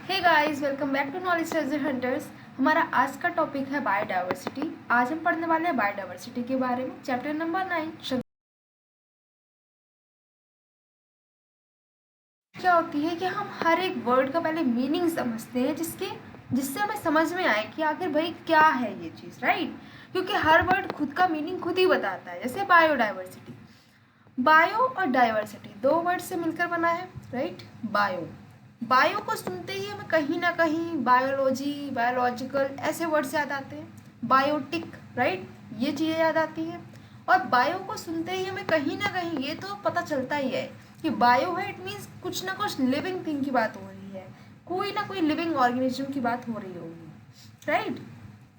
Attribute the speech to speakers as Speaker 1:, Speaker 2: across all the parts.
Speaker 1: Hey guys, welcome back to knowledge treasure hunters. हमारा आज का टॉपिक है बायोडाइवर्सिटी। आज हम पढ़ने वाले हैं बायोडाइवर्सिटी के बारे में, चैप्टर नंबर 9। क्या होती है कि हम हर एक वर्ड का पहले मीनिंग समझते हैं जिससे हमें समझ में आए कि आखिर भाई क्या है ये चीज़, राइट। क्योंकि हर वर्ड खुद का मीनिंग खुद ही बताता है। जैसे बायोडाइवर्सिटी, बायो और डाइवर्सिटी दो वर्ड से मिलकर बना है, राइट। बायो, बायो को सुनते ही हमें कहीं ना कहीं बायोलॉजी, बायोलॉजिकल ऐसे वर्ड्स याद आते हैं। बायोटिक, राइट, ये चीज़ें याद आती हैं। और बायो को सुनते ही हमें कहीं ना कहीं ये तो पता चलता ही है कि बायो है, इट मीन्स कुछ ना कुछ लिविंग थिंग की बात हो रही है, कोई ना कोई लिविंग ऑर्गेनिज्म की बात हो रही होगी, राइट।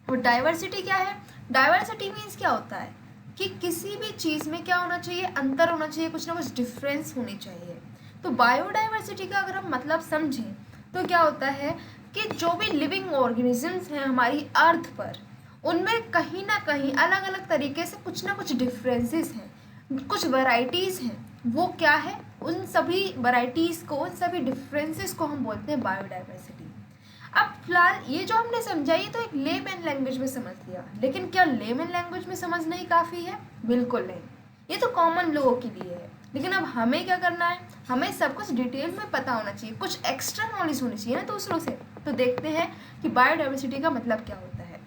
Speaker 1: और डाइवर्सिटी क्या है? डाइवर्सिटी मीन्स क्या होता है कि किसी भी चीज़ में क्या होना चाहिए, अंतर होना चाहिए, कुछ ना कुछ डिफरेंस होनी चाहिए। तो बायोडाइवर्सिटी का अगर हम मतलब समझें तो क्या होता है कि जो भी लिविंग ऑर्गेनिजम्स हैं हमारी अर्थ पर, उनमें कहीं ना कहीं अलग अलग तरीके से कुछ ना कुछ डिफरेंसेस हैं, कुछ वैरायटीज़ हैं। वो क्या है? उन सभी वैरायटीज़ को, उन सभी डिफरेंसेस को हम बोलते हैं बायोडाइवर्सिटी। अब फिलहाल ये जो हमने समझा ये तो एक लेमैन लैंग्वेज में समझ लिया, लेकिन क्या लेमैन लैंग्वेज में समझना ही काफ़ी है? बिल्कुल नहीं, ये तो कॉमन लोगों के लिए है। लेकिन अब हमें क्या करना है, हमें सब कुछ डिटेल में पता होना चाहिए, कुछ एक्स्ट्रा नॉलेज होनी चाहिए ना दूसरों से। तो देखते हैं कि बायोडाइवर्सिटी का मतलब क्या होता है।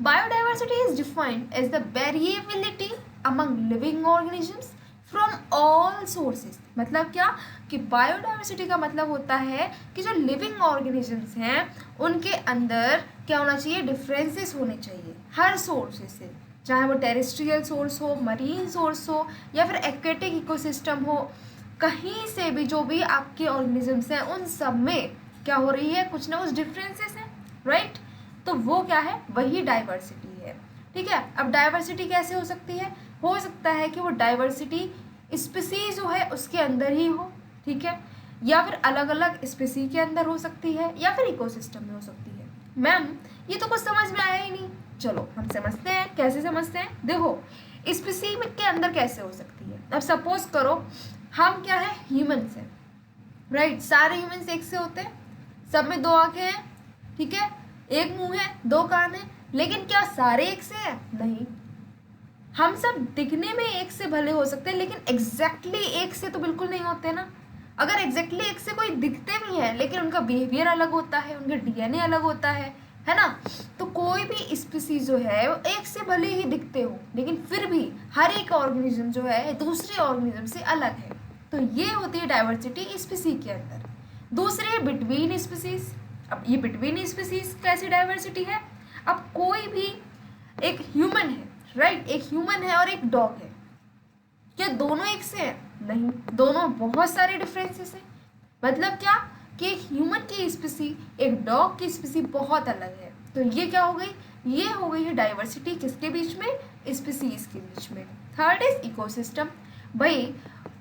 Speaker 1: Biodiversity is defined as the variability among living organisms from all sources. मतलब क्या कि बायोडाइवर्सिटी का मतलब होता है कि जो लिविंग ऑर्गेनिजम्स हैं उनके अंदर क्या होना चाहिए, डिफरेंसेस होने चाहिए हर सोर्सेज से, चाहे वो टेरेस्ट्रियल सोर्स हो, मरीन सोर्स हो, या फिर एक्वेटिक इकोसिस्टम हो। कहीं से भी जो भी आपके ऑर्गेनिजम्स हैं उन सब में क्या हो रही है, कुछ ना कुछ डिफरेंसेस हैं, राइट। तो वो क्या है, वही डाइवर्सिटी है, ठीक है। अब डाइवर्सिटी कैसे हो सकती है? हो सकता है कि वो डाइवर्सिटी स्पीसीज जो है उसके अंदर ही हो, ठीक है, या फिर अलग अलग स्पीसी के अंदर हो सकती है, या फिर इकोसिस्टम में हो सकती है। मैम ये तो कुछ समझ में आया ही नहीं। चलो हम समझते हैं, कैसे समझते हैं। देखो स्पीसी में के अंदर कैसे हो सकती है। अब सपोज करो हम क्या है, ह्यूमन्स हैं, राइट। सारे ह्यूमन्स एक से होते हैं, सब में दो आंखें हैं, ठीक है, एक मुंह है, दो कान है। लेकिन क्या सारे एक से हैं? नहीं। हम सब दिखने में एक से भले हो सकते हैं, लेकिन एग्जैक्टली एक से तो बिल्कुल नहीं होते ना। अगर एग्जैक्टली एक से कोई दिखते भी हैं लेकिन उनका बिहेवियर अलग होता है, उनका डीएनए अलग होता है ना। तो कोई भी स्पीसीज जो है वो एक से भले ही दिखते हो, लेकिन फिर भी हर एक ऑर्गेनिज्म जो है दूसरे ऑर्गेनिज्म से अलग है। तो ये होती है डाइवर्सिटी स्पीसी के अंदर। दूसरी है बिटवीन स्पीसीज। अब ये बिटवीन स्पीसीज कैसी डाइवर्सिटी है? अब कोई भी एक ह्यूमन है, राइट, एक ह्यूमन है और एक डॉग है, क्या दोनों एक से हैं? नहीं, दोनों बहुत सारे डिफरेंसेस हैं। मतलब क्या कि एक ह्यूमन की स्पीसी एक डॉग की स्पीसी बहुत अलग है। तो ये क्या हो गई, ये हो गई है डाइवर्सिटी किसके बीच में, स्पीसीज के बीच में। Third is ecosystem. भाई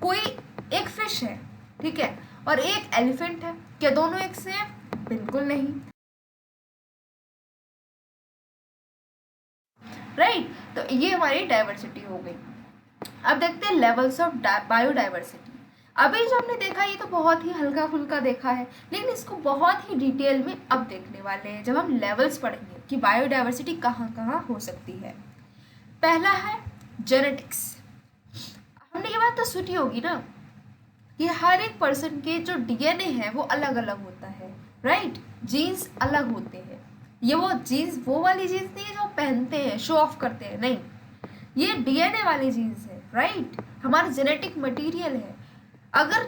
Speaker 1: कोई एक फिश है, ठीक है, और एक एलिफेंट है, क्या दोनों एक से हैं? बिल्कुल नहीं, राइट। तो ये हमारी डाइवर्सिटी हो गई। अब देखते हैं लेवल्स ऑफ बायोडाइवर्सिटी। अभी जो हमने देखा ये तो बहुत ही हल्का फुल्का देखा है, लेकिन इसको बहुत ही डिटेल में अब देखने वाले हैं जब हम लेवल्स पढ़ेंगे कि बायोडाइवर्सिटी कहाँ कहाँ हो सकती है। पहला है जेनेटिक्स। हमने ये बात तो सुनी होगी ना कि हर एक पर्सन के जो डीएनए है वो अलग अलग होता है, राइट। जीन्स अलग होते हैं। ये वो जीन्स वो वाली जीन्स नहीं है जो पहनते हैं, शो ऑफ करते हैं, नहीं। ये डीएनए वाली जीन्स है, राइट, हमारा जेनेटिक मटेरियल है। अगर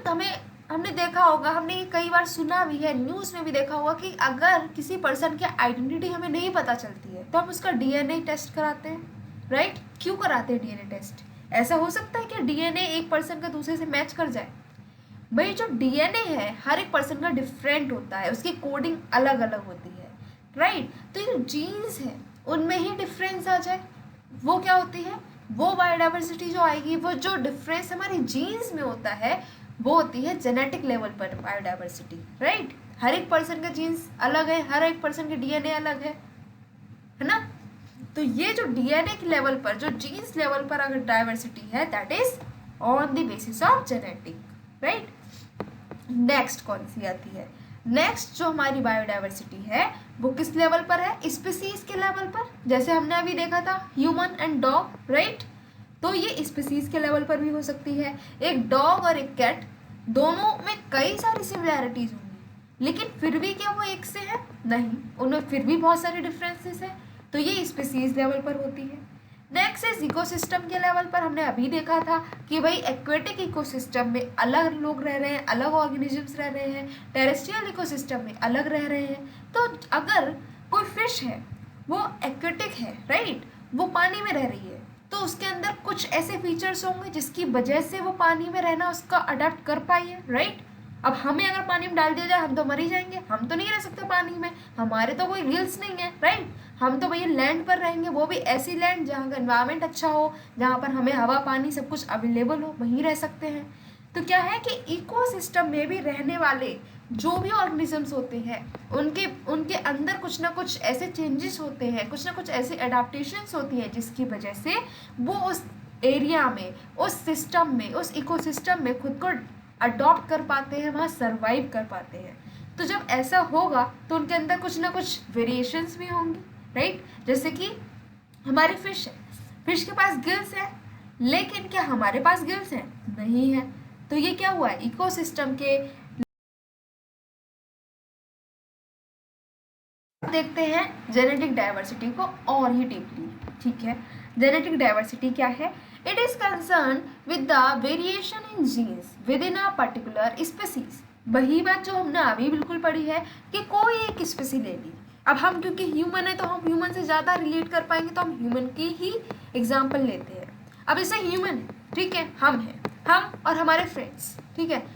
Speaker 1: हमने देखा होगा, हमने ये कई बार सुना भी है, न्यूज़ में भी देखा होगा कि अगर किसी पर्सन की आइडेंटिटी हमें नहीं पता चलती है तो हम उसका डीएनए टेस्ट कराते हैं, राइट। क्यों कराते हैं डीएनए टेस्ट? ऐसा हो सकता है कि डीएनए एक पर्सन का दूसरे से मैच कर जाए। भाई जो डीएनए है हर एक पर्सन का डिफरेंट होता है, उसकी कोडिंग अलग अलग होती है, राइट। तो ये जीन्स है उनमें ही डिफरेंस आ जाए, वो क्या होती है, वो बायोडाइवर्सिटी जो आएगी। वो जो डिफरेंस हमारी जीन्स में होता है वो होती है जेनेटिक लेवल पर बायोडाइवर्सिटी, राइट। हर एक पर्सन का जीन्स अलग है, हर एक पर्सन के डीएनए अलग है ना। तो ये जो डीएनए के लेवल पर, जो जीन्स लेवल पर अगर डाइवर्सिटी है, that is on the basis of genetic, right. Next कौन सी आती है? नेक्स्ट जो हमारी बायोडाइवर्सिटी है वो किस लेवल पर है, स्पीसीज के लेवल पर, जैसे हमने अभी देखा था ह्यूमन एंड डॉग, राइट। तो ये स्पीसीज के लेवल पर भी हो सकती है। एक डॉग और एक कैट दोनों में कई सारी सिमिलैरिटीज होंगी, लेकिन फिर भी क्या वो एक से है, नहीं, उनमें फिर भी बहुत सारे डिफरेंसेस है, तो ये स्पीसीज लेवल पर होती है। नेक्स्ट इज इकोसिस्टम के लेवल पर। हमने अभी देखा था कि भाई एक्वेटिक इकोसिस्टम में अलग लोग रह रहे हैं, अलग ऑर्गेनिजम्स रह रहे हैं, टेरेस्ट्रियल इकोसिस्टम में अलग रह रहे हैं। तो अगर कोई फिश है वो एक्वेटिक है, राइट, वो पानी में रह रही है, तो उसके अंदर कुछ ऐसे फीचर्स होंगे जिसकी वजह से वो पानी में रहना उसका अडेप्ट कर पाई है, राइट। अब हमें अगर पानी में डाल दिया जाए हम तो मर ही जाएंगे, हम तो नहीं रह सकते पानी में, हमारे तो कोई गिल्स नहीं है, राइट। हम तो भैया लैंड पर रहेंगे, वो भी ऐसी लैंड जहाँ का एनवायरनमेंट अच्छा हो, जहाँ पर हमें हवा पानी सब कुछ अवेलेबल हो, वहीं रह सकते हैं। तो क्या है कि इकोसिस्टम में भी रहने वाले जो भी ऑर्गेनिजम्स होते हैं उनके उनके अंदर कुछ ना कुछ ऐसे चेंजेस होते हैं, कुछ ना कुछ ऐसे एडाप्टेशंस होती हैं जिसकी वजह से वो उस एरिया में, उस सिस्टम में, उस इकोसिस्टम में खुद को अडॉप्ट कर पाते हैं, वहाँ सर्वाइव कर पाते हैं। तो जब ऐसा होगा तो उनके अंदर कुछ ना कुछ वेरिएशंस भी होंगी, राइट। जैसे कि हमारी फिश है, फिश के पास गिल्स है, लेकिन क्या हमारे पास गिल्स हैं, नहीं है। तो ये क्या हुआ, इकोसिस्टम के। देखते हैं जेनेटिक डाइवर्सिटी को और ही डीपली, ठीक है। जेनेटिक डाइवर्सिटी क्या है, it is concern with the variation in genes within a particular species. वही बात जो हमने अभी बिल्कुल पढ़ी है कि कोई एक स्पीसी ले ली। अब हम क्योंकि ह्यूमन है तो हम ह्यूमन से ज़्यादा रिलेट कर पाएंगे, तो हम ह्यूमन की ही एग्जाम्पल लेते हैं। अब जैसे ह्यूमन है, ठीक है, हम हैं, हम और हमारे फ्रेंड्स, ठीक है।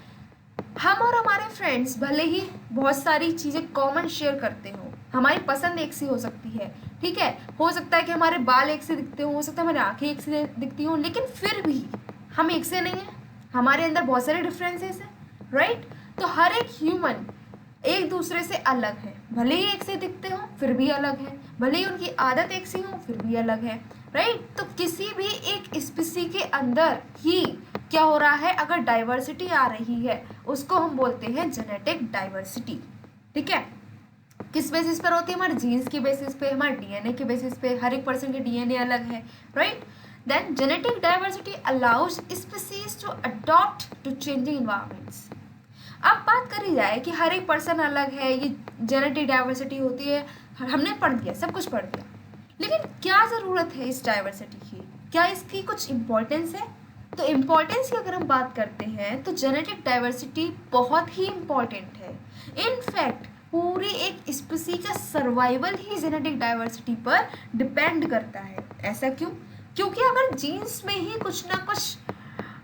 Speaker 1: हम और हमारे फ्रेंड्स भले ही बहुत सारी चीज़ें कॉमन शेयर करते हो, हमारी पसंद एक सी हो सकती है, ठीक है, हो सकता है कि हमारे बाल एक से दिखते हो सकता है हमारी आंखें एक से दिखती हो, लेकिन फिर भी हम एक से नहीं हैं, हमारे अंदर बहुत सारे डिफरेंसेस हैं, राइट। तो हर एक ह्यूमन एक दूसरे से अलग है, भले ही एक से दिखते हो फिर भी अलग है, भले ही उनकी आदत एक सी हो फिर भी अलग है, राइट। तो किसी भी एक स्पीसी के अंदर ही क्या हो रहा है, अगर डाइवर्सिटी आ रही है उसको हम बोलते हैं जेनेटिक डाइवर्सिटी, ठीक है। किस बेसिस पर होती है, हमारे जीन्स के बेसिस पे, हमारे डीएनए के बेसिस पे, हर एक पर्सन के डीएनए अलग है, right. Then genetic diversity allows species to adopt to changing environments. अब बात करी जाए कि हर एक पर्सन अलग है, ये जेनेटिक डाइवर्सिटी होती है, हमने पढ़ दिया, सब कुछ पढ़ दिया, लेकिन क्या ज़रूरत है इस डाइवर्सिटी की, क्या इसकी कुछ इम्पोर्टेंस है। तो इम्पोर्टेंस की अगर हम बात करते हैं तो जेनेटिक डाइवर्सिटी बहुत ही इम्पॉर्टेंट है। इनफैक्ट पूरी एक स्पीसी का सर्वाइवल ही जेनेटिक डाइवर्सिटी पर डिपेंड करता है। ऐसा क्यों, क्योंकि अगर जीन्स में ही कुछ ना कुछ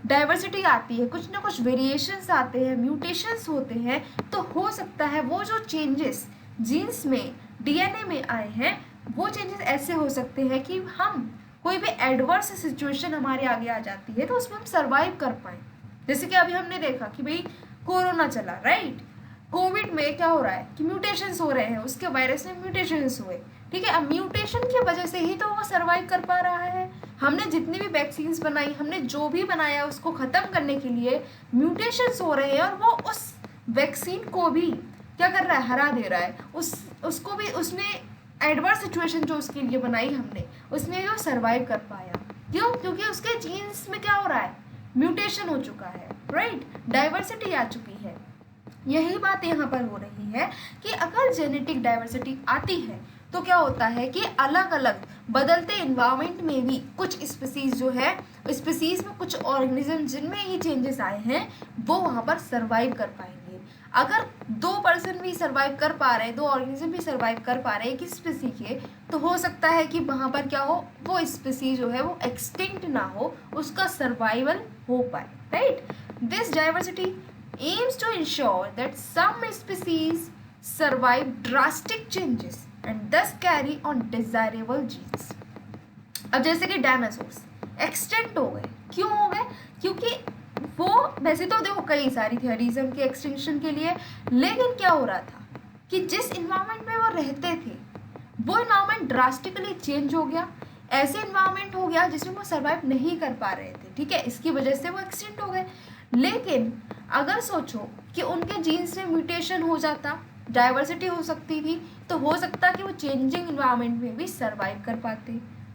Speaker 1: डाइवर्सिटी आती है, कुछ ना कुछ वेरिएशंस आते हैं, म्यूटेशंस होते हैं, तो हो सकता है वो जो चेंजेस जीन्स में, डीएनए में आए हैं, वो चेंजेस ऐसे हो सकते हैं कि हम कोई भी एडवर्स सिचुएशन हमारे आगे आ जाती है तो उसमें हम सर्वाइव कर पाएँ। जैसे कि अभी हमने देखा कि भाई कोरोना चला, राइट, कोविड में क्या हो रहा है कि म्यूटेशंस हो रहे हैं, उसके वायरस में म्यूटेशंस हुए, ठीक है। अब म्यूटेशन की वजह से ही तो वो सर्वाइव कर पा रहा है। हमने जितनी भी वैक्सीन्स बनाई, हमने जो भी बनाया, उसको ख़त्म करने के लिए म्यूटेशंस हो रहे हैं और वो उस वैक्सीन को भी क्या कर रहा है, हरा दे रहा है, उसको भी, उसने एडवर्स सिचुएशन जो उसके लिए बनाई हमने, उसने जो सर्वाइव कर पाया। क्यों, क्योंकि उसके जीन्स में क्या हो रहा है, म्यूटेशन हो चुका है, राइट, डाइवर्सिटी आ चुकी है। यही बात यहाँ पर हो रही है कि अगर जेनेटिक डाइवर्सिटी आती है तो क्या होता है कि अलग अलग बदलते इन्वायरमेंट में भी कुछ स्पीसीज जो है, स्पीसीज में कुछ ऑर्गेनिज्म जिनमें ये चेंजेस आए हैं वो वहाँ पर सर्वाइव कर पाएंगे। अगर दो पर्सन भी सर्वाइव कर पा रहे हैं, दो ऑर्गेनिज्म भी सर्वाइव कर पा रहे हैं एक स्पीसी के, तो हो सकता है कि वहाँ पर क्या हो, वो स्पीसी जो है वो एक्सटिंक्ट ना हो, उसका सर्वाइवल हो पाए, right. This diversity aims to ensure that some species survive drastic changes and thus carry on desirable genes। अब जैसे कि डायनासोर्स एक्सटेंट हो गए, क्यों हो गए, क्योंकि वो, वैसे तो देखो कई सारी थियरीज उनके एक्सटिंक्शन के लिए, लेकिन क्या हो रहा था कि जिस इन्वायरमेंट में वो रहते थे वो इन्वायरमेंट ड्रास्टिकली चेंज हो गया, ऐसे इन्वायरमेंट हो गया जिसमें वो सर्वाइव नहीं कर पा रहे थे, ठीक है, इसकी वजह से वो एक्सटिंक्ट हो गए। लेकिन अगर सोचो कि उनके जीन्स में म्यूटेशन हो जाता, डाइवर्सिटी हो सकती थी, तो हो सकता कि वो चेंजिंग इन्वायरमेंट में भी सर्वाइव कर पाते,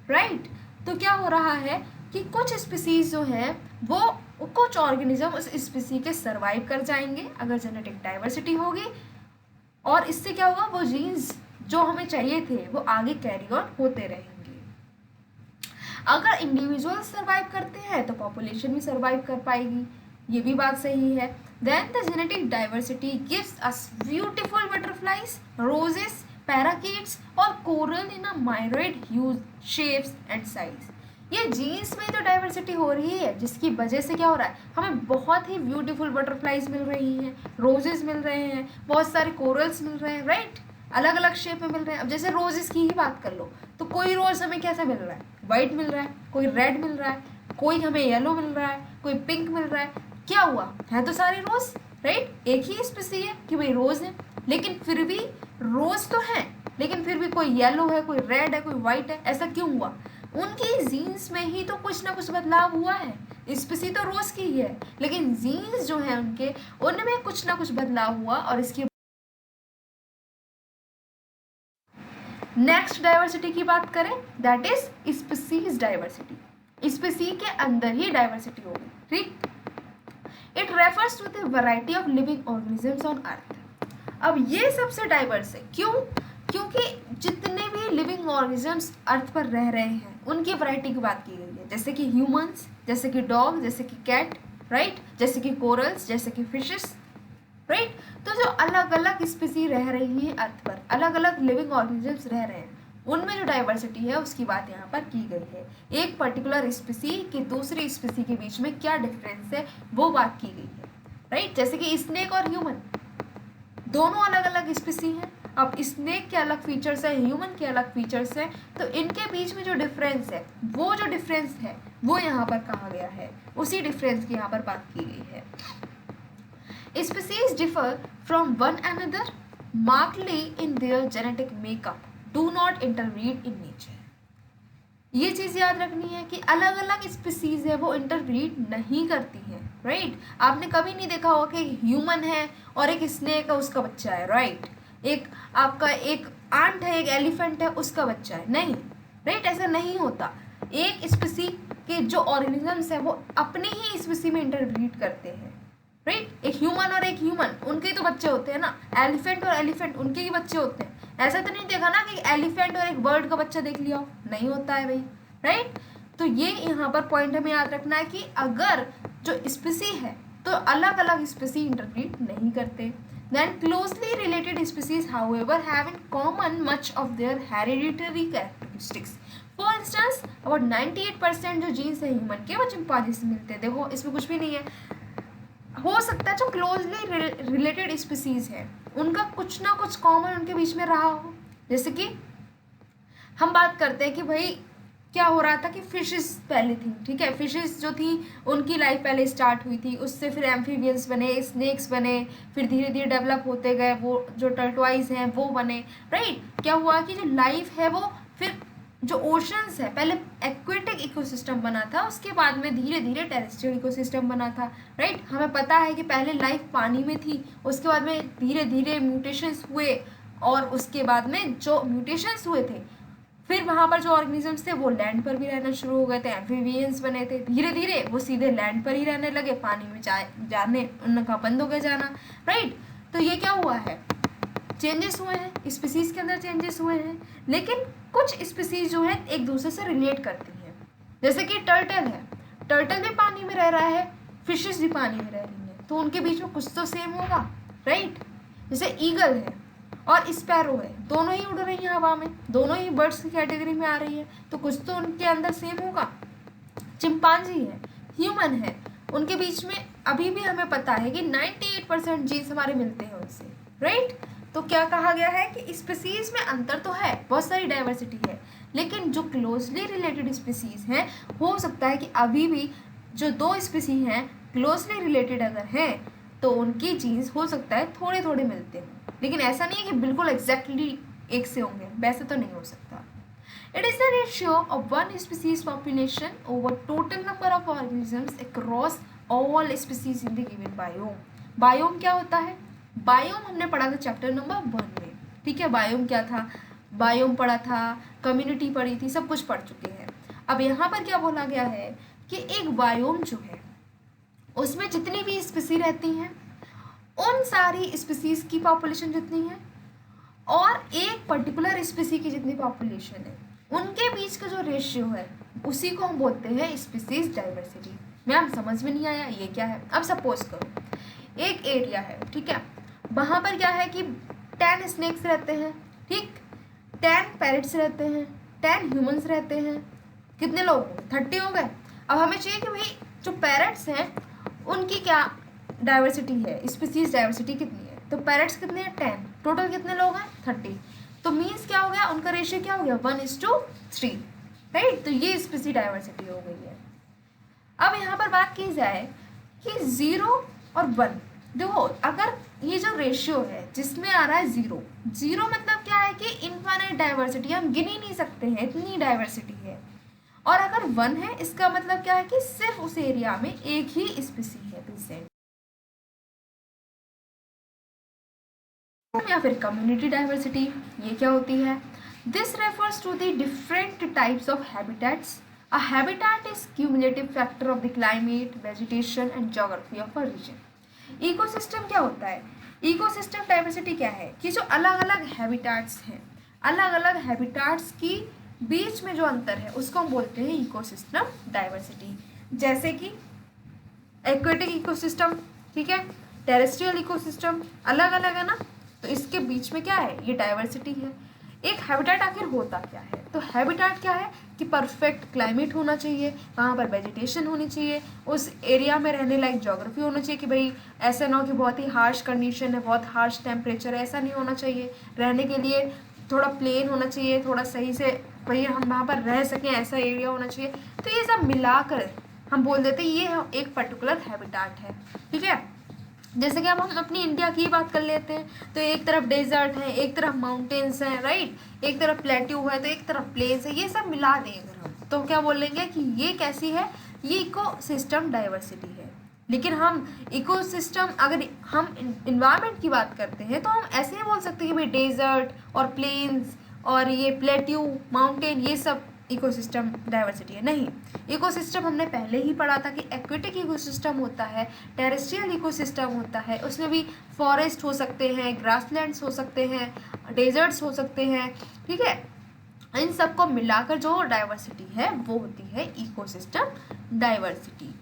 Speaker 1: राइट। तो क्या हो रहा है कि कुछ स्पीसीज जो है वो कुछ ऑर्गेनिज्म उस स्पीसी के सर्वाइव कर जाएंगे अगर जेनेटिक डाइवर्सिटी होगी, और इससे क्या होगा, वो जीन्स जो हमें चाहिए थे वो आगे कैरी ऑन होते रहेंगे। अगर इंडिविजुअल सर्वाइव करते हैं तो पॉपुलेशन भी सर्वाइव कर पाएगी, ये भी बात सही है। Then the genetic diversity gives us beautiful butterflies, roses, parakeets और coral in a myriad hues, shapes and size. ये जीन्स में जो डाइवर्सिटी हो रही है जिसकी वजह से क्या हो रहा है, हमें बहुत ही ब्यूटीफुल बटरफ्लाइज मिल रही हैं, रोजेस मिल रहे हैं, बहुत सारे कोरल्स मिल रहे हैं, राइट, अलग अलग शेप में मिल रहे हैं। अब जैसे रोजेस की ही बात कर लो तो कोई रोज हमें कैसा मिल रहा है, वाइट मिल रहा है, कोई रेड मिल रहा है, कोई हमें येलो मिल रहा है, कोई पिंक मिल रहा है। क्या हुआ, है तो सारे रोज, राइट, एक ही स्पीसी है कि भाई रोज है, लेकिन फिर भी रोज तो है, लेकिन फिर भी कोई येलो है, कोई रेड है, कोई वाइट है। ऐसा क्यों हुआ, उनकी जीन्स में ही तो कुछ ना कुछ बदलाव हुआ है। स्पीसी तो रोज की ही है, लेकिन जीन्स जो है उनके, उनमें कुछ ना कुछ बदलाव हुआ। और इसकी नेक्स्ट डाइवर्सिटी की बात करें, that is species diversity. Species के अंदर ही डाइवर्सिटी होगी, ठीक। It refers to the variety of living organisms on earth. अब ये सबसे डाइवर्स है, क्यों, क्योंकि जितने भी लिविंग ऑर्गेनिजम्स अर्थ पर रह रहे हैं उनकी वैरायटी की बात की गई है, जैसे कि ह्यूमंस, जैसे कि डॉग, जैसे कि कैट, राइट, जैसे कि कोरल्स, जैसे कि फिशेस, राइट। तो जो अलग अलग स्पीसी रह रही हैं अर्थ पर, अलग अलग लिविंग ऑर्गेनिजम्स रह रहे हैं, उनमें जो डाइवर्सिटी है उसकी बात यहाँ पर की गई है। एक पर्टिकुलर स्पीसी की दूसरी स्पीसी के बीच में क्या डिफरेंस है वो बात की गई है, राइट। जैसे कि स्नेक और ह्यूमन दोनों अलग अलग स्पीसी हैं। अब स्नेक के अलग फीचर्स है, ह्यूमन के अलग फीचर्स हैं, तो इनके बीच में जो डिफरेंस है, वो जो डिफरेंस है वो यहाँ पर कहा गया है, उसी डिफरेंस की यहाँ पर बात की गई है। Species differ from one another markedly in their genetic makeup, do not interbreed in nature. ये चीज़ याद रखनी है कि अलग अलग स्पीसीज है वो इंटरब्रीड नहीं करती हैं, राइट। आपने कभी नहीं देखा होगा कि ह्यूमन है और एक स्नेक है उसका बच्चा है, राइट, एक आपका एक आंट है, एक एलिफेंट है उसका बच्चा है, नहीं, राइट, ऐसा नहीं होता। एक स्पीसी के जो ऑर्गेनिजम्स है वो अपने ही स्पीसी में इंटरब्रीड करते हैं, राइट। एक ह्यूमन और एक ह्यूमन, उनके ही तो बच्चे होते हैं ना, एलिफेंट और एलिफेंट उनके ही बच्चे होते हैं। ऐसा तो नहीं देखा ना कि एलिफेंट और एक बर्ड का बच्चा देख लिया हो, नहीं होता है भाई, राइट। तो ये यहाँ पर पॉइंट हमें याद रखना है कि अगर जो स्पीसी है तो अलग अलग स्पीसी इंटरब्रीड नहीं करते। Then closely related species however have in common much of their hereditary characteristics. For instance about 98% जो जीन्स है ह्यूमन के वो चिंपांजी से मिलते हैं। देखो इसमें कुछ भी नहीं है, हो सकता है जो क्लोजली रिलेटेड स्पीसीज है उनका कुछ ना कुछ कॉमन उनके बीच में रहा हो। जैसे कि हम बात करते हैं कि भाई क्या हो रहा था कि फिशेस पहले थी, ठीक है, फिशेस जो थी उनकी लाइफ पहले स्टार्ट हुई थी, उससे फिर एम्फीबियंस बने, स्नेक्स बने, फिर धीरे धीरे डेवलप होते गए, वो जो टर्टवाइज हैं वो बने, राइट। क्या हुआ कि जो लाइफ है वो फिर जो ओशंस है पहले एक्वेटिक इकोसिस्टम बना था, उसके बाद में धीरे धीरे टेरेस्ट्रियल इकोसिस्टम बना था, राइट। हमें पता है कि पहले लाइफ पानी में थी, उसके बाद में धीरे धीरे म्यूटेशंस हुए, और उसके बाद में जो म्यूटेशंस हुए थे फिर वहाँ पर जो ऑर्गेनिजम्स थे वो लैंड पर भी रहना शुरू हो गए थे, एम्फीबियंस बने थे, धीरे धीरे वो सीधे लैंड पर ही रहने लगे, पानी में जाने उनका बंद हो गया जाना, राइट। तो ये क्या हुआ है, चेंजेस हुए हैं, स्पीसीज के अंदर चेंजेस हुए हैं। लेकिन कुछ स्पीसीज जो है एक दूसरे से रिलेट करती हैं, जैसे कि टर्टल है, टर्टल भी पानी में रह रहा है, फिशेस भी पानी में रह रही हैं, तो उनके बीच में कुछ तो सेम होगा, राइट। जैसे ईगल है और स्पैरो है, दोनों ही उड़ रही हैं हवा में, दोनों ही बर्ड्स की कैटेगरी में आ रही है, तो कुछ तो उनके अंदर सेम होगा। चिंपांजी है, ह्यूमन है, उनके बीच में अभी भी हमें पता है कि 98% जीन्स हमारे मिलते हैं उनसे, राइट। तो क्या कहा गया है कि स्पीसीज में अंतर तो है, बहुत सारी डाइवर्सिटी है, लेकिन जो क्लोजली रिलेटेड स्पीसीज हैं हो सकता है कि अभी भी जो दो स्पीसी हैं क्लोजली रिलेटेड अगर हैं तो उनकी जीन्स हो सकता है थोड़े थोड़े मिलते हैं, लेकिन ऐसा नहीं है कि बिल्कुल एग्जैक्टली एक से होंगे, वैसे तो नहीं हो सकता। It is the ratio of one species population over total number of organisms across all species in the given biome. Biome क्या होता है? बायोम हमने पढ़ा था चैप्टर नंबर 1 में, ठीक है। बायोम क्या था? बायोम पढ़ा था, कम्युनिटी पढ़ी थी, सब कुछ पढ़ चुके हैं। अब यहाँ पर क्या बोला गया है कि एक बायोम जो है उसमें जितनी भी स्पीसी रहती हैं उन सारी स्पीसीज की पॉपुलेशन जितनी है और एक पर्टिकुलर स्पीसी की जितनी पॉपुलेशन है उनके बीच का जो रेशियो है उसी को हम बोलते हैं स्पीसीज डाइवर्सिटी। मैम समझ में नहीं आया ये क्या है? अब सपोज करो एक एरिया है, ठीक है, वहाँ पर क्या है कि 10 स्नेक्स रहते हैं, ठीक, 10 पैरट्स रहते हैं, 10 ह्यूमंस रहते हैं, कितने लोग? 30 हो गए। अब हमें चाहिए कि भाई जो पैरट्स हैं उनकी क्या डाइवर्सिटी है, स्पीसीज डाइवर्सिटी कितनी है? तो पैरट्स कितने हैं? 10, टोटल कितने लोग हैं? 30। तो मीन्स क्या हो गया, उनका रेशियो क्या हो गया? 1:3, राइट। तो ये स्पीसी डाइवर्सिटी हो गई है। अब यहाँ पर बात की जाए कि 0 और 1, देखो अगर ये जो रेशियो है जिसमें आ रहा है 0 मतलब क्या है कि इनफाइनाइट डाइवर्सिटी, हम गिन ही नहीं सकते हैं, इतनी डाइवर्सिटी है। और अगर 1 है इसका मतलब क्या है कि सिर्फ उस एरिया में एक ही स्पीसी है प्रेजेंट। या फिर कम्युनिटी डाइवर्सिटी, ये क्या होती है? This refers to the different types of habitats. A habitat is cumulative factor of the climate, vegetation and geography of a region. Ecosystem क्या होता है? इकोसिस्टम डाइवर्सिटी क्या है कि जो अलग अलग हैबिटाट्स हैं, अलग अलग हैबिटाट्स की बीच में जो अंतर है उसको हम बोलते हैं इकोसिस्टम डाइवर्सिटी। जैसे कि एक्वेटिक इकोसिस्टम, ठीक है, टेरेस्ट्रियल इकोसिस्टम, अलग अलग है ना, तो इसके बीच में क्या है? ये डाइवर्सिटी है। एक हैबिटेट आखिर होता क्या है? तो हैबिटेट क्या है कि परफेक्ट क्लाइमेट होना चाहिए, वहाँ पर वेजिटेशन होनी चाहिए, उस एरिया में रहने लायक ज्योग्राफी होना चाहिए कि भाई ऐसा ना हो कि बहुत ही हार्श कंडीशन है, बहुत हार्श टेम्परेचर है, ऐसा नहीं होना चाहिए। रहने के लिए थोड़ा प्लेन होना चाहिए, थोड़ा सही से भाई हम वहाँ पर रह सकें, ऐसा एरिया होना चाहिए। तो ये सब मिलाकर हम बोल देते हैं ये एक पर्टिकुलर हैबिटेट है, ठीक है। जैसे कि अब हम अपनी इंडिया की बात कर लेते हैं तो एक तरफ डेजर्ट है, एक तरफ माउंटेन्स हैं, राइट, एक तरफ प्लेट्यू है तो एक तरफ प्लेन्स है। ये सब मिला दें अगर हम तो क्या बोलेंगे कि ये कैसी है? ये इकोसिस्टम डाइवर्सिटी है। लेकिन हम इकोसिस्टम, अगर हम इन्वायरमेंट की बात करते हैं तो हम ऐसे ही बोल सकते हैं कि भाई डेजर्ट और प्लेन्स और ये प्लेट्यू, माउंटेन, ये सब इकोसिस्टम डाइवर्सिटी है। नहीं, इकोसिस्टम हमने पहले ही पढ़ा था कि एक्वेटिक इकोसिस्टम होता है, टेरेस्ट्रियल इकोसिस्टम होता है, उसमें भी फॉरेस्ट हो सकते हैं, ग्रासलैंड्स हो सकते हैं, डेजर्ट्स हो सकते हैं, ठीक है। इन सबको मिलाकर जो डाइवर्सिटी है वो होती है ecosystem diversity.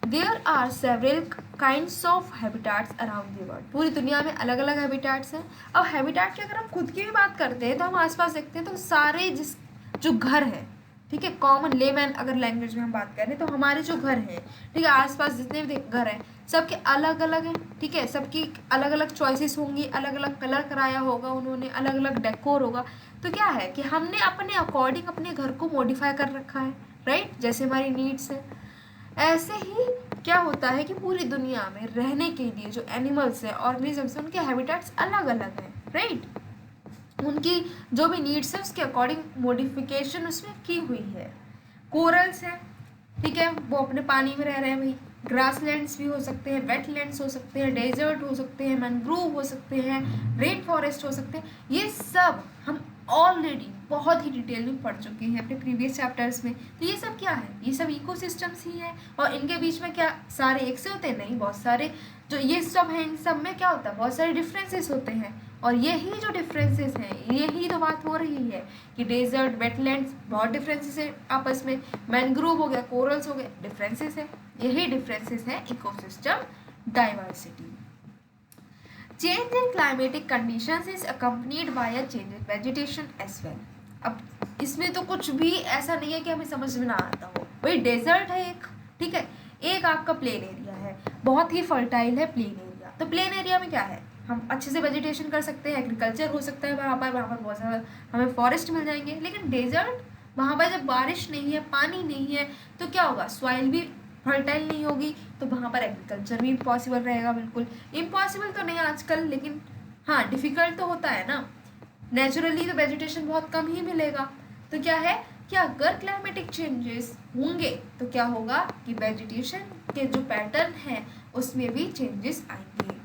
Speaker 1: There are several kinds of habitats around the world. पूरी दुनिया में अलग अलग हैबिटेट्स हैं। अब हैबिटेट की अगर हम खुद की भी बात करते हैं तो हम आसपास देखते हैं तो सारे जो घर हैं, ठीक है, कॉमन लेमैन अगर लैंग्वेज में हम बात करें तो हमारे जो घर हैं, ठीक है, आसपास जितने भी घर हैं सबके अलग अलग हैं, ठीक है, सबकी अलग अलग चॉइसेस होंगी, अलग अलग कलर कराया होगा उन्होंने, अलग अलग डेकोर होगा। तो क्या है कि हमने अपने अकॉर्डिंग अपने घर को मॉडिफाई कर रखा है, राइट, जैसे हमारी नीड्स है। ऐसे ही क्या होता है कि पूरी दुनिया में रहने के लिए जो एनिमल्स हैं, ऑर्गेनिजम्स हैं, उनके हैबिटेट्स अलग अलग हैं, राइट, उनकी जो भी नीड्स है उसके अकॉर्डिंग मॉडिफिकेशन उसमें की हुई है। कोरल्स हैं, ठीक है, वो अपने पानी में रह रहे हैं भाई, ग्रासलैंड्स भी हो सकते हैं, वेटलैंड्स हो सकते हैं, डेजर्ट हो सकते हैं, मैनग्रोव हो सकते हैं, रेन फॉरेस्ट हो सकते हैं। ये सब हम ऑलरेडी बहुत ही डिटेल में पढ़ चुके हैं अपने प्रीवियस चैप्टर्स में। तो ये सब क्या है? ये सब इकोसिस्टम्स ही है। और इनके बीच में क्या सारे एक से होते हैं? नहीं, बहुत सारे जो ये सब हैं इन सब में क्या होता है? बहुत सारे डिफरेंसेस होते हैं। और यही जो डिफरेंसेस हैं, यही तो बात हो रही है कि डेजर्ट, वेटलैंड्स, बहुत डिफरेंसेस है आपस में, मैनग्रोव हो गया, कोरल्स हो गए, डिफरेंसेस है। यही डिफरेंसेस है ecosystem diversity. Change in climatic conditions is accompanied by a change in vegetation as well. अब इसमें तो कुछ भी ऐसा नहीं है कि हमें समझ में ना आता हो। भाई डेजर्ट है एक, ठीक है, एक आपका प्लेन एरिया है, बहुत ही फर्टाइल है प्लेन एरिया। तो प्लेन एरिया में क्या है? हम अच्छे से वेजिटेशन कर सकते हैं, एग्रीकल्चर हो सकता है वहाँ पर बहुत सारा हमें फॉरेस्ट मिल जाएंगे। लेकिन डेजर्ट, वहाँ पर जब बारिश नहीं है, पानी नहीं है, तो क्या होगा? सॉइल भी फर्टाइल नहीं होगी, तो वहाँ पर एग्रीकल्चर भी इम्पॉसिबल रहेगा। बिल्कुल इम्पॉसिबल तो नहीं आजकल, लेकिन हाँ डिफ़िकल्ट तो होता है ना। नेचुरली तो वेजिटेशन बहुत कम ही मिलेगा। तो क्या है कि अगर क्लाइमेटिक चेंजेस होंगे तो क्या होगा कि वेजिटेशन के जो पैटर्न है उसमें भी चेंजेस आएंगे।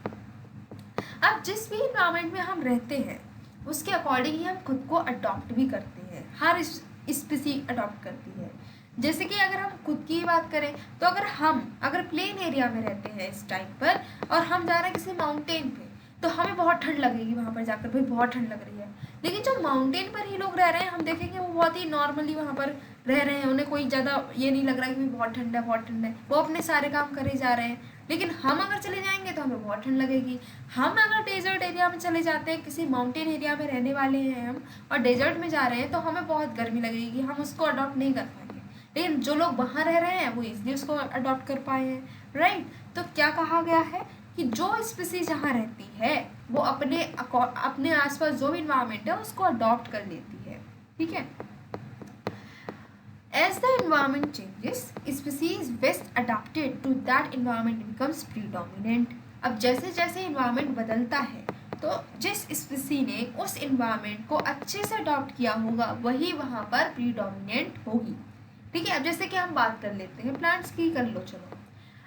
Speaker 1: अब जिस भी इन्वायरमेंट में हम रहते हैं उसके अकॉर्डिंग ही हम खुद को अडॉप्ट भी करते हैं, हर स्पीसी अडॉप्ट करती है। जैसे कि अगर हम खुद की बात करें तो अगर प्लेन एरिया में रहते हैं इस टाइम पर और हम जा रहे हैं किसी माउंटेन पे, तो हमें बहुत ठंड लगेगी वहाँ पर जाकर, भाई बहुत ठंड लग रही है। लेकिन जो माउंटेन पर ही लोग रह रहे हैं हम देखेंगे वो बहुत ही नॉर्मली वहाँ पर रह रहे हैं, उन्हें कोई ज़्यादा ये नहीं लग रहा है कि बहुत ठंड है बहुत ठंड है, वो अपने सारे काम करे जा रहे हैं। लेकिन हम अगर चले जाएंगे तो हमें बहुत ठंड लगेगी। हम अगर डेजर्ट एरिया में चले जाते हैं, किसी माउंटेन एरिया में रहने वाले हैं हम और डेजर्ट में जा रहे हैं, तो हमें बहुत गर्मी लगेगी, हम उसको अडॉप्ट नहीं कर पाएंगे। लेकिन जो लोग वहाँ रह रहे हैं वो इसलिए उसको अडॉप्ट कर पाए हैं, राइट। तो क्या कहा गया है कि जो स्पीसीज जहाँ रहती है वो अपने आसपास जो भी इन्वायरमेंट है उसको अडॉप्ट कर लेती है, ठीक है। As the environment changes, species best adapted to that environment becomes predominant. अब जैसे जैसे environment बदलता है तो जिस स्पीसी ने उस environment को अच्छे से अडॉप्ट किया होगा वही वहाँ पर predominant होगी, ठीक है। अब जैसे कि हम बात कर लेते हैं प्लांट्स की, कर लो चलो।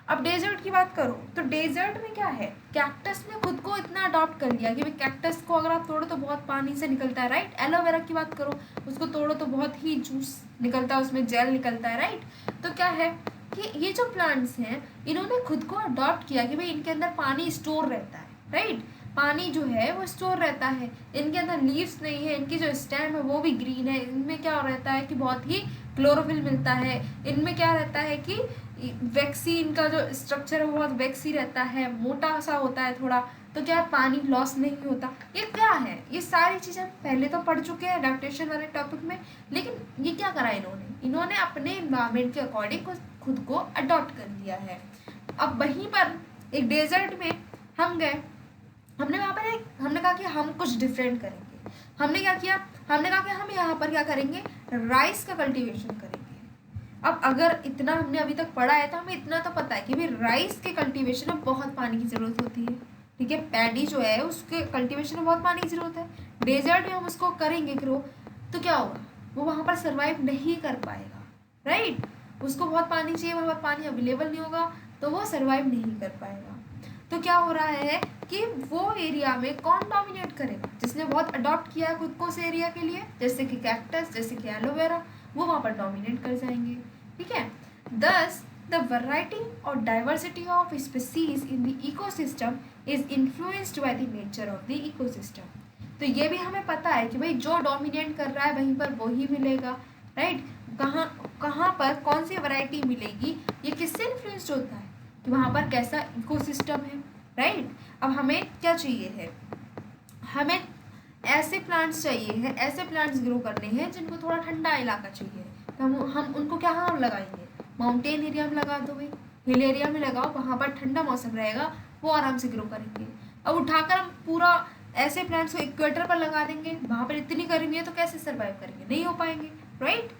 Speaker 1: अब डेजर्ट की बात करो तो डेजर्ट में क्या है, कैक्टस ने खुद को इतना अडॉप्ट कर लिया कि भाई कैक्टस को अगर आप तोड़ो तो बहुत पानी से निकलता है, राइट। एलोवेरा की बात करो, उसको तोड़ो तो बहुत ही जूस निकलता है, उसमें जेल निकलता है, राइट। तो क्या है कि ये जो प्लांट्स हैं इन्होंने खुद को अडॉप्ट किया कि भाई इनके अंदर पानी स्टोर रहता है, राइट। पानी जो है वो स्टोर रहता है, इनके अंदर लीव्स नहीं है, इनकी जो स्टेम है वो भी ग्रीन है, इनमें क्या रहता है कि बहुत ही क्लोरोफिल मिलता है, इनमें क्या रहता है कि वैक्सीन का जो स्ट्रक्चर है वो बहुत वैक्सी रहता है, मोटा सा होता है थोड़ा, तो क्या पानी लॉस नहीं होता। ये क्या है, ये सारी चीज़ें पहले तो पढ़ चुके हैं अडेप्टेशन वाले टॉपिक में, लेकिन ये क्या करा इन्होंने अपने इन्वायरमेंट के अकॉर्डिंग खुद को अडॉप्ट कर लिया है। अब वहीं पर एक डेजर्ट में हम गए, हमने वहाँ पर हमने कहा कि हम कुछ डिफरेंट करेंगे। हमने क्या किया, हमने कहा कि हम यहाँ पर क्या करेंगे, राइस का कल्टीवेशन करेंगे। अब अगर इतना हमने अभी तक पढ़ा है तो हमें इतना तो पता है कि भाई राइस के कल्टीवेशन में बहुत पानी की ज़रूरत होती है, ठीक है। पैडी जो है उसके कल्टीवेशन में बहुत पानी की ज़रूरत है। डेजर्ट में हम उसको करेंगे ग्रो तो क्या होगा, वो वहाँ पर सर्वाइव नहीं कर पाएगा, राइट। उसको बहुत पानी चाहिए, वहाँ पर पानी अवेलेबल नहीं होगा तो वो सर्वाइव नहीं कर पाएगा। तो क्या हो रहा है कि वो एरिया में कौन डोमिनेट करेगा, जिसने बहुत अडॉप्ट किया है खुद को उस एरिया के लिए, जैसे कि कैक्टस, जैसे कि एलोवेरा, वो वहाँ पर डोमिनेट कर जाएंगे, ठीक है। Thus, the variety or diversity of species in the ecosystem is influenced by the nature of the ecosystem. तो ये भी हमें पता है कि भाई जो डोमिनेट कर रहा है वहीं पर वही मिलेगा, राइट। कहाँ पर कौन सी वैरायटी मिलेगी, ये किससे इन्फ्लुएंस्ड होता है कि वहाँ पर कैसा इकोसिस्टम है, राइट। अब हमें क्या चाहिए है, हमें ऐसे प्लांट्स चाहिए है, ऐसे प्लांट्स ग्रो करने हैं जिनको थोड़ा ठंडा इलाका चाहिए, तो हम उनको क्या हम लगाएंगे, माउंटेन एरिया में लगा दो भाई, हिल एरिया में लगाओ, वहाँ पर ठंडा मौसम रहेगा, वो आराम से ग्रो करेंगे। अब उठाकर हम पूरा ऐसे प्लांट्स को इक्वेटर पर लगा देंगे, वहाँ पर इतनी गर्मी है तो कैसे सर्वाइव करेंगे, नहीं हो पाएंगे, राइट।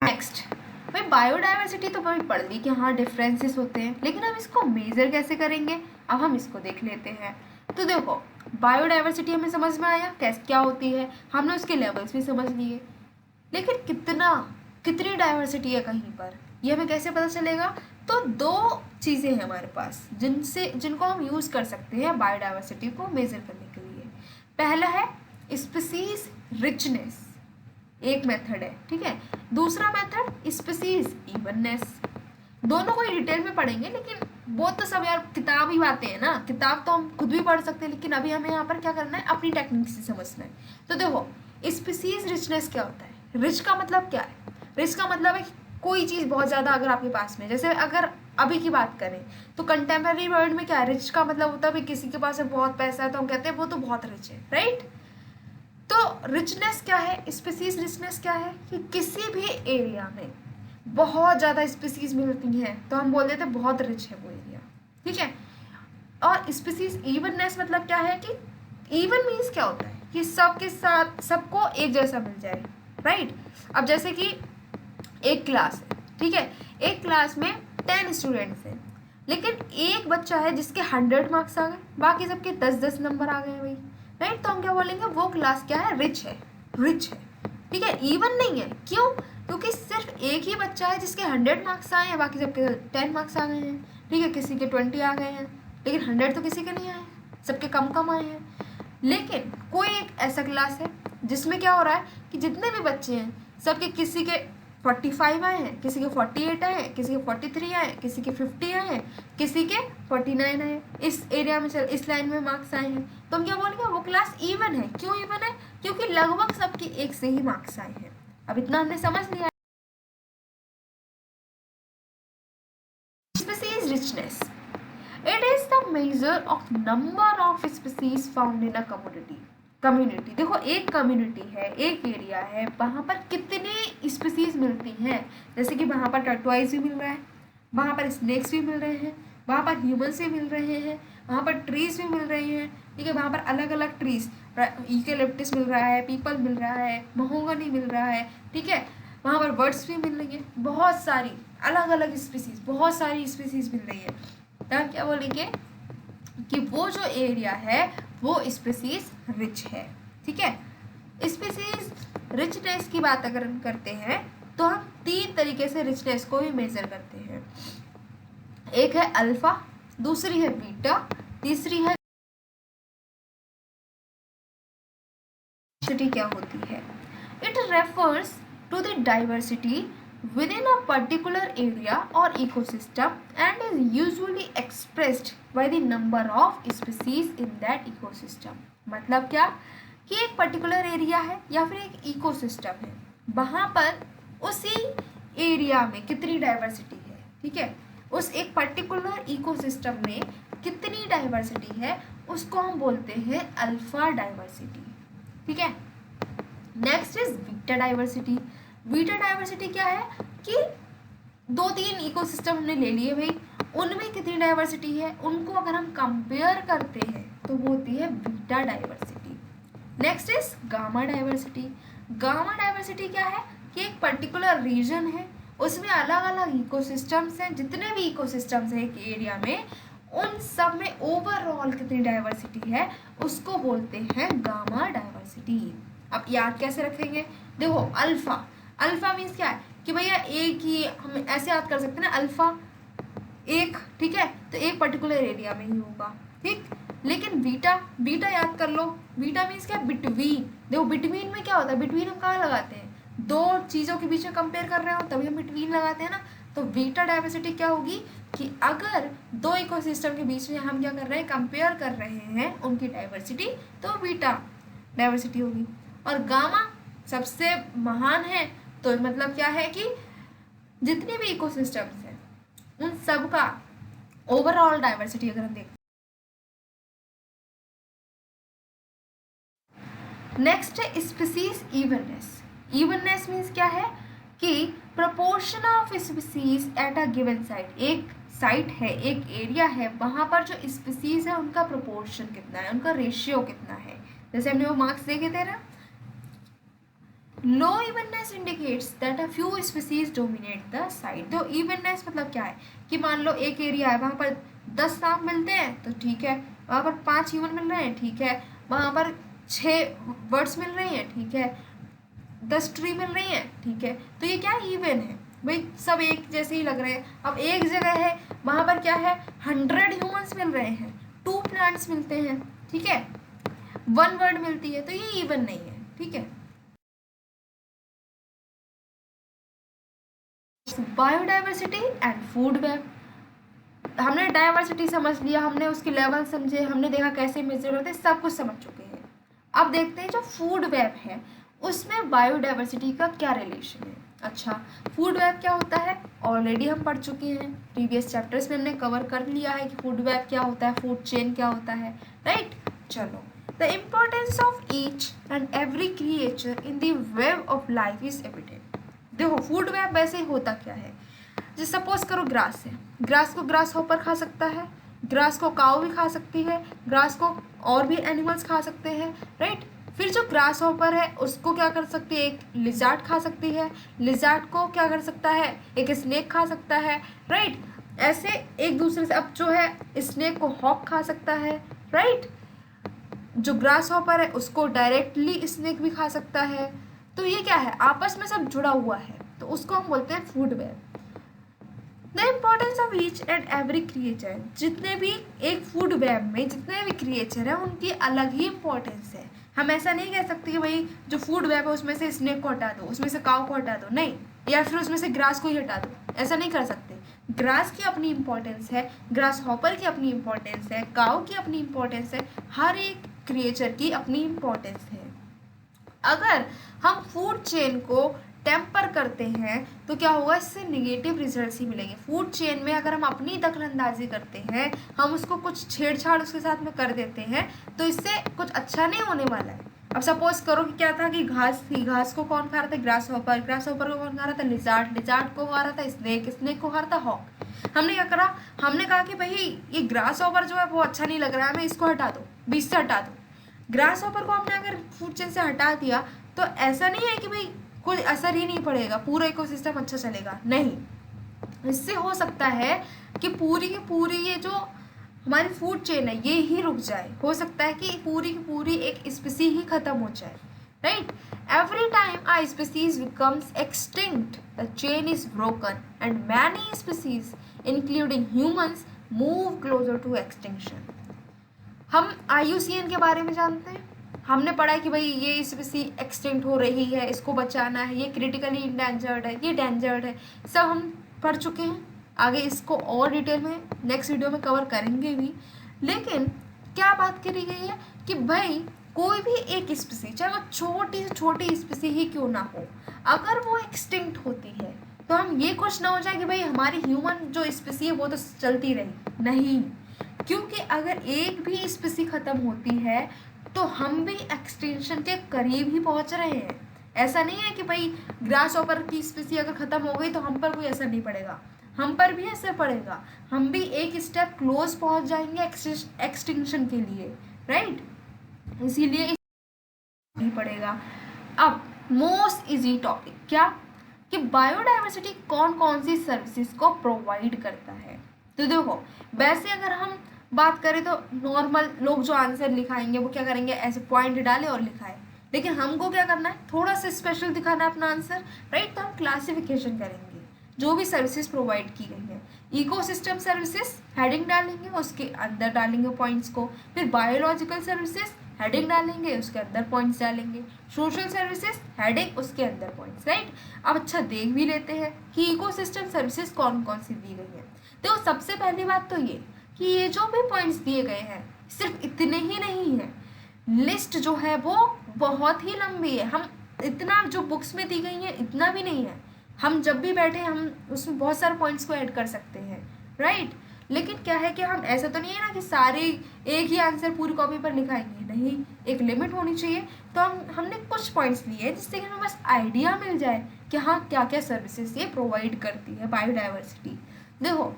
Speaker 1: नेक्स्ट भाई बायोडाइवर्सिटी तो भाई पढ़ ली कि हाँ डिफरेंसेस होते हैं, लेकिन हम इसको मेजर कैसे करेंगे, अब हम इसको देख लेते हैं। तो देखो बायोडाइवर्सिटी हमें समझ में आया क्या होती है, हमने उसके लेवल्स भी समझ लिए, लेकिन कितनी डाइवर्सिटी है कहीं पर ये हमें कैसे पता चलेगा। तो दो चीज़ें हैं हमारे पास जिनको हम यूज़ कर सकते हैं बायोडाइवर्सिटी को मेजर करने के लिए। पहला है स्पीसीज रिचनेस, एक मेथड है, ठीक है। दूसरा मेथड स्पीसीज इवननेस। दोनों को डिटेल में पढ़ेंगे, लेकिन वो तो सब यार किताब ही बातें हैं ना, किताब तो हम खुद भी पढ़ सकते हैं, लेकिन अभी हमें यहाँ पर क्या करना है, अपनी टेक्निक से समझना है। तो देखो स्पीसीज रिचनेस क्या होता है, रिच का मतलब क्या है, रिच का मतलब है कोई चीज़ बहुत ज़्यादा अगर आपके पास में, जैसे अगर अभी की बात करें तो कंटेम्प्रेरी वर्ल्ड में क्या है, रिच का मतलब होता है भाई किसी के पास बहुत पैसा है तो हम कहते हैं वो तो बहुत रिच है, राइट। तो रिचनेस क्या है, स्पीसीज रिचनेस क्या है कि किसी भी एरिया में बहुत ज़्यादा स्पीसीज मिलती हैं तो हम बोल देते हैं बहुत रिच है वो एरिया, ठीक है। और स्पीसीज इवननेस मतलब क्या है कि इवन मीन्स क्या होता है कि सबके साथ सबको एक जैसा मिल जाए, राइट। अब जैसे कि एक क्लास है, ठीक है, एक क्लास में 10 स्टूडेंट्स हैं, लेकिन एक बच्चा है जिसके 100 मार्क्स आ गए, बाकी सबके 10-10 नंबर आ गए भाई, राइट। तो हम क्या बोलेंगे, वो क्लास क्या है, रिच है, ठीक है, इवन नहीं है। क्यों, क्योंकि सिर्फ एक ही बच्चा है जिसके 100 मार्क्स आए हैं, बाकी सबके 10 मार्क्स आ गए हैं, ठीक है, किसी के 20 आ गए हैं, लेकिन 100 तो किसी के नहीं आए, सबके कम कम आए हैं। लेकिन कोई एक ऐसा क्लास है जिसमें क्या हो रहा है कि जितने भी बच्चे हैं सबके किसी के 45 आए हैं, किसी के 48 आए हैं, किसी के 43 आए हैं, किसी के 50 आए हैं, किसी के 49 आए हैं। इस एरिया में इस लाइन में मार्क्स आए हैं, तो हम क्या बोलेंगे वो क्लास इवन है। क्यों इवन है? क्योंकि लगभग सबके एक से ही मार्क्स आए हैं। अब इतना हमने समझ लिया। Species richness, it is the measure of number of species found in a community. देखो एक कम्युनिटी है, एक एरिया है, वहाँ पर कितनी स्पीसीज मिलती हैं। जैसे कि वहाँ पर टर्टवाइज भी मिल रहा है, वहाँ पर स्नेक्स भी मिल रहे हैं, वहाँ पर ह्यूमन्स भी मिल रहे हैं, वहाँ पर ट्रीज भी मिल रहे हैं, ठीक है। वहाँ पर अलग अलग ट्रीज, यूकेलिप्टस मिल रहा है, पीपल मिल रहा है, महोगनी मिल रहा है, ठीक है। वहाँ पर बर्ड्स भी मिल रही हैं, बहुत सारी अलग अलग स्पीसीज, बहुत सारी स्पीसीज मिल रही है। तब क्या बोलेंगे कि वो जो एरिया है वो स्पीसीज रिच है, ठीक है। स्पीसीज रिचनेस की बात अगर हम करते हैं तो हम 3 तरीके से रिचनेस को भी मेजर करते हैं। एक है अल्फा, दूसरी है बीटा, तीसरी है डाइवर्सिटी। क्या होती है? It refers to the diversity within a particular area or ecosystem and is usually expressed by the number of species in that ecosystem। मतलब क्या कि एक पर्टिकुलर एरिया है या फिर एक इकोसिस्टम है, वहाँ पर उसी एरिया में कितनी डाइवर्सिटी है, ठीक है। उस एक पर्टिकुलर इकोसिस्टम में कितनी डाइवर्सिटी है उसको हम बोलते हैं अल्फा डाइवर्सिटी, ठीक है। Next is beta diversity. Beta diversity क्या है कि 2-3 इकोसिस्टम हमने ले लिए भाई, उनमें कितनी डाइवर्सिटी है उनको अगर हम कंपेयर करते हैं तो वो होती है beta diversity. Next is gamma diversity. Gamma diversity क्या है कि एक पर्टिकुलर रीजन है, उसमें अलग अलग इकोसिस्टम्स हैं, जितने भी इकोसिस्टम्स हैं एक एरिया में, उन सब में ओवरऑल कितनी डाइवर्सिटी है उसको बोलते हैं गामा डाइवर्सिटी। अब याद कैसे रखेंगे? देखो अल्फा, अल्फा मीन्स क्या है कि भैया एक ही, हम ऐसे याद कर सकते हैं ना, अल्फा एक, ठीक है, तो एक पर्टिकुलर एरिया में ही होगा, ठीक। लेकिन बीटा, बीटा याद कर लो, बीटा मीन्स क्या? बिटवीन। देखो बिटवीन में क्या होता है, बिटवीन हम कहाँ लगाते हैं? 2 चीज़ों के बीच में कंपेयर कर रहे हो तभी हम बिटवीन लगाते हैं ना। तो बीटा डाइवर्सिटी क्या होगी कि अगर 2 इकोसिस्टम के बीच में हम क्या कर रहे हैं, कंपेयर कर रहे हैं उनकी डाइवर्सिटी, तो बीटा डाइवर्सिटी होगी। और गामा सबसे महान है, तो मतलब क्या है कि जितने भी इकोसिस्टम्स हैं उन सब का ओवरऑल डाइवर्सिटी अगर हम देखें। नेक्स्ट है स्पीसीज इवननेस। इवननेस मीन्स क्या है कि proportion of species at a given site. एक साइट है, एक एरिया है, वहाँ पर जो स्पीसीज है उनका प्रोपोर्शन कितना है, उनका रेशियो कितना है। जैसे हमने वो मार्क्स देखे थे ना। Low evenness indicates that a few species dominate the site. तो इवननेस मतलब क्या है कि मान लो एक एरिया है, वहाँ पर 10 सांप मिलते हैं तो ठीक है, वहाँ पर 5 ह्यूमन मिल रहे हैं, ठीक है, वहाँ पर 6 बर्ड्स मिल रही हैं, ठीक है, 10 ट्री मिल रही हैं, ठीक है, तो ये क्या इवन है भाई, सब एक जैसे ही लग रहे हैं। अब एक जगह है वहाँ पर क्या है 100 ह्यूमंस मिल रहे हैं, 2 प्लांट्स मिलते हैं, ठीक है, 1 बर्ड मिलती है, तो ये इवन नहीं है, ठीक है। Biodiversity and food web. हमने डाइवर्सिटी समझ लिया, हमने उसके लेवल समझे, हमने देखा कैसे मेजर होते हैं, सब कुछ समझ चुके हैं। अब देखते हैं जो फूड वेब है उसमें बायोडाइवर्सिटी का क्या रिलेशन है। अच्छा, फूड वेब क्या होता है ऑलरेडी हम पढ़ चुके हैं, प्रीवियस चैप्टर्स में हमने कवर कर लिया है कि फूड वेब क्या होता है, फूड चेन क्या होता है, राइट। चलो, the importance of each and every creature in the web of life is evident. देखो फूड वेब वैसे ही होता क्या है, जैसे सपोज करो ग्रास है, ग्रास को ग्रास हॉपर खा सकता है, ग्रास को काऊ भी खा सकती है, ग्रास को और भी एनिमल्स खा सकते हैं, राइट। फिर जो ग्रास हॉपर है उसको क्या कर सकती है, एक लिजार्ड खा सकती है, लिजार्ड को क्या कर सकता है, एक स्नेक खा सकता है, राइट। ऐसे एक दूसरे से, अब जो है स्नेक को हॉक खा सकता है, राइट। जो ग्रास हॉपर है उसको डायरेक्टली स्नेक भी खा सकता है। तो ये क्या है, आपस में सब जुड़ा हुआ है, तो उसको हम बोलते हैं food web. The importance of each and every creature, जितने भी एक फूड वेब में जितने भी क्रिएचर हैं उनकी अलग ही इम्पोर्टेंस है। हम ऐसा नहीं कह सकते कि भाई जो फूड वेब है उसमें से स्नेक को हटा दो, उसमें से काऊ को हटा दो, नहीं, या फिर उसमें से ग्रास को ही हटा दो, ऐसा नहीं कर सकते। ग्रास की अपनी इम्पोर्टेंस है, ग्रास हॉपर की अपनी इम्पोर्टेंस है, काऊ की अपनी इम्पोर्टेंस है, हर एक क्रिएचर की अपनी इम्पोर्टेंस है। अगर हम फूड चेन को टेम्पर करते हैं तो क्या होगा, इससे निगेटिव रिजल्ट्स ही मिलेंगे। फूड चेन में अगर हम अपनी दखलंदाजी करते हैं, हम उसको कुछ छेड़छाड़ उसके साथ में कर देते हैं, तो इससे कुछ अच्छा नहीं होने वाला है। अब सपोज करो कि क्या था कि घास थी, घास को कौन खा रहा था, ग्रास हॉपर, ग्रास हॉपर को कौन खा रहा था, लिजार्ड, लिजार्ड को खा रहा था स्नेक, स्नेक को खा रहा था हॉक। हमने क्या करा, हमने कहा कि भाई ये ग्रास हॉपर जो है वो अच्छा नहीं लग रहा है, हमें इसको हटा दो, बीच से हटा दो। ग्रास हॉपर को हमने अगर फूड चेन से हटा दिया तो ऐसा नहीं है कि भाई कोई असर ही नहीं पड़ेगा, पूरा इकोसिस्टम अच्छा चलेगा, नहीं। इससे हो सकता है कि पूरी की पूरी ये जो हमारी फूड चेन है ये ही रुक जाए, हो सकता है कि पूरी की पूरी एक स्पीसी ही खत्म हो जाए, right. Every time a species becomes extinct the chain is broken and many species including humans move closer to extinction। हम IUCN के बारे में जानते हैं, हमने पढ़ा है कि भाई ये स्पीसी एक्सटिंक्ट हो रही है, इसको बचाना है, ये क्रिटिकली इंडेंजर्ड है, ये डेंजर्ड है, सब हम पढ़ चुके हैं। आगे इसको और डिटेल में नेक्स्ट वीडियो में कवर करेंगे भी। लेकिन क्या बात करी गई है कि भाई कोई भी एक स्पीसी, चाहे वो छोटी से छोटी स्पीसी ही क्यों ना हो, अगर वो एक्सटिंक्ट होती है तो हम ये कुछ ना हो जाए कि भाई हमारी ह्यूमन जो स्पीसी है वो तो चलती रही, नहीं। क्योंकि अगर एक भी स्पीसी खत्म होती है तो हम भी एक्सटिंक्शन के करीब ही पहुंच रहे हैं। ऐसा नहीं है कि भाई ग्रास हॉपर की स्पीसी अगर खत्म हो गई तो हम पर कोई असर नहीं पड़ेगा, हम पर भी असर पड़ेगा, हम भी एक स्टेप क्लोज पहुंच जाएंगे एक्सटिंक्शन के लिए, राइट। इसीलिए नहीं पड़ेगा। अब मोस्ट इजी टॉपिक क्या, कि बायोडाइवर्सिटी कौन कौन सी सर्विसेज को प्रोवाइड करता है। तो देखो, वैसे अगर हम बात करें तो नॉर्मल लोग जो आंसर लिखाएंगे वो क्या करेंगे, ऐसे पॉइंट डाले और लिखाए, लेकिन हमको क्या करना है, थोड़ा सा स्पेशल दिखाना है अपना आंसर, राइट। तो हम क्लासिफिकेशन करेंगे जो भी सर्विसेज प्रोवाइड की गई है। इकोसिस्टम सर्विसेज हेडिंग डालेंगे, उसके अंदर डालेंगे पॉइंट्स को, फिर बायोलॉजिकल सर्विसेज हेडिंग डालेंगे, उसके अंदर पॉइंट्स डालेंगे, सोशल सर्विसेज हेडिंग, उसके अंदर पॉइंट्स, राइट। अब अच्छा देख भी लेते हैं कि इकोसिस्टम सर्विसेज कौन कौन सी दी गई है। तो सबसे पहली बात तो ये कि ये जो भी पॉइंट्स दिए गए हैं सिर्फ इतने ही नहीं है, लिस्ट जो है वो बहुत ही लंबी है। हम इतना जो बुक्स में दी गई है इतना भी नहीं है, हम जब भी बैठे हम उसमें बहुत सारे पॉइंट्स को ऐड कर सकते हैं, राइट। लेकिन क्या है कि हम ऐसा तो नहीं है ना कि सारे एक ही आंसर पूरी कॉपी पर लिखाएंगे, नहीं, एक लिमिट होनी चाहिए। तो हमने कुछ पॉइंट्स लिए हैं जिससे कि हमें बस आइडिया मिल जाए कि हाँ क्या क्या सर्विसेज ये प्रोवाइड करती है बायोडाइवर्सिटी। देखो,